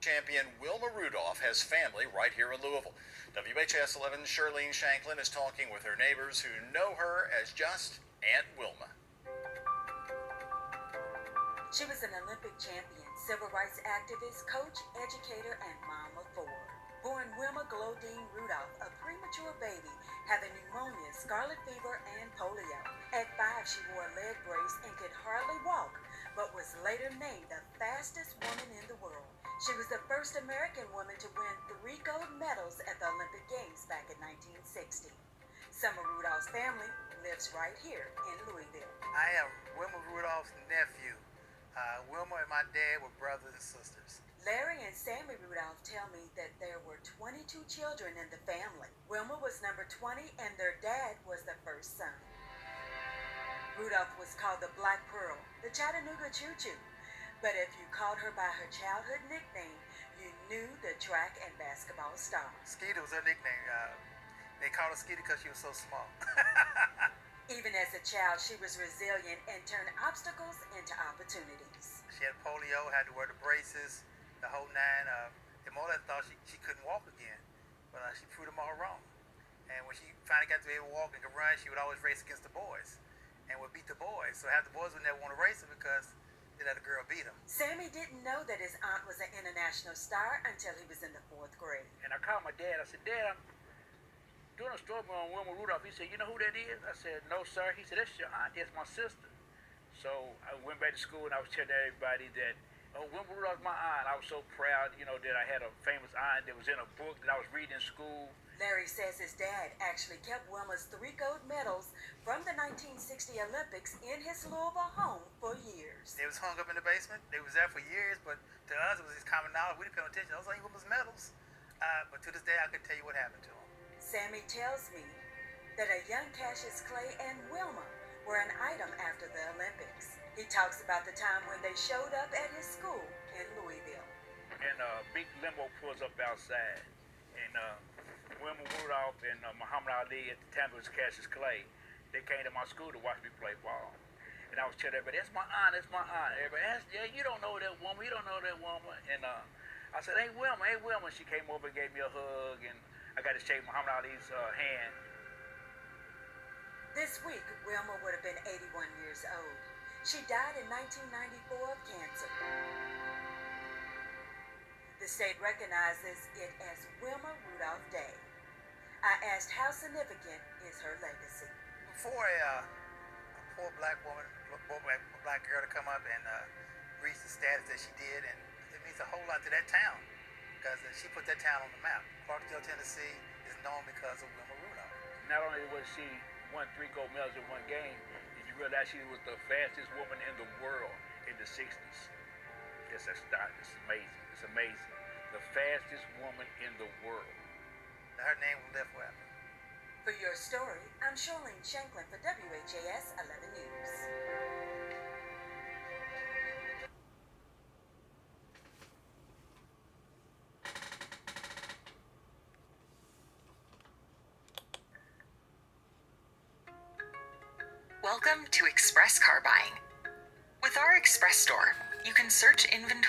Champion Wilma Rudolph has family right here in Louisville. WHS 11's Shirlene Shanklin is talking with her neighbors who know her as just Aunt Wilma. She was an Olympic champion, civil rights activist, coach, educator, and mom of four. Born Wilma Glodine Rudolph, a premature baby, having pneumonia, scarlet fever, and polio. At 5, she wore a leg brace and could hardly walk, but was later named the fastest woman in the world. She was the first American woman to win 3 gold medals at the Olympic Games back in 1960. Summer Rudolph's family lives right here in Louisville. I am Wilma Rudolph's nephew. Wilma and my dad were brothers and sisters. Larry and Sammy Rudolph tell me that there were 22 children in the family. Wilma was number 20 and their dad was the first son. Rudolph was called the Black Pearl, the Chattanooga Choo Choo. But if you called her by her childhood nickname, you knew the track and basketball star. Skeeter was her nickname. They called her Skeeter because she was so small. Even as a child, she was resilient and turned obstacles into opportunities. She had polio, had to wear the braces, the whole nine. And more or less thought she couldn't walk again. But she proved them all wrong. And when she finally got to be able to walk and could run, she would always race against the boys and would beat the boys. So half the boys would never want to race her because they let a girl beat him. Sammy didn't know that his aunt was an international star until he was in the 4th grade. And I called my dad. I said, Dad, I'm doing a story on Wilma Rudolph. He said, you know who that is? I said, no, sir. He said, that's your aunt. That's my sister. So I went back to school and I was telling everybody that, oh, Wilma Rudolph's my aunt. I was so proud, that I had a famous aunt that was in a book that I was reading in school. Larry says his dad actually kept Wilma's 3 gold medals from the 1960 Olympics in his Louisville home for years. They was hung up in the basement. They was there for years, but to us it was just common knowledge. We didn't pay no attention. Those ain't Wilma's medals. But to this day, I could tell you what happened to them. Sammy tells me that a young Cassius Clay and Wilma were an item after the Olympics. He talks about the time when they showed up at his school in Louisville. And a big limo pulls up outside. And Wilma Rudolph and Muhammad Ali, at the time it was Cassius Clay, they came to my school to watch me play ball. And I was telling everybody, that's my aunt, that's my aunt. Everybody, yeah, you don't know that woman, you don't know that woman. And I said, hey, Wilma, hey, Wilma. She came over and gave me a hug, and I got to shake Muhammad Ali's hand. This week, Wilma would have been 81 years old. She died in 1994 of cancer. The state recognizes it as Wilma Rudolph Day. I asked how significant is her legacy. For a poor black woman, black girl to come up and reach the status that she did, and it means a whole lot to that town because she put that town on the map. Clarksdale, Tennessee is known because of Wilma Rudolph. Not only was she won 3 gold medals in 1 game, did you realize she was the fastest woman in the world in the 60s? Yes, it's amazing. It's amazing. The fastest woman in the world. Now her name will live forever. For your story, I'm Shirlene Shanklin for WHAS 11 News. Welcome to Express Car Buying. With our Express store, you can search inventory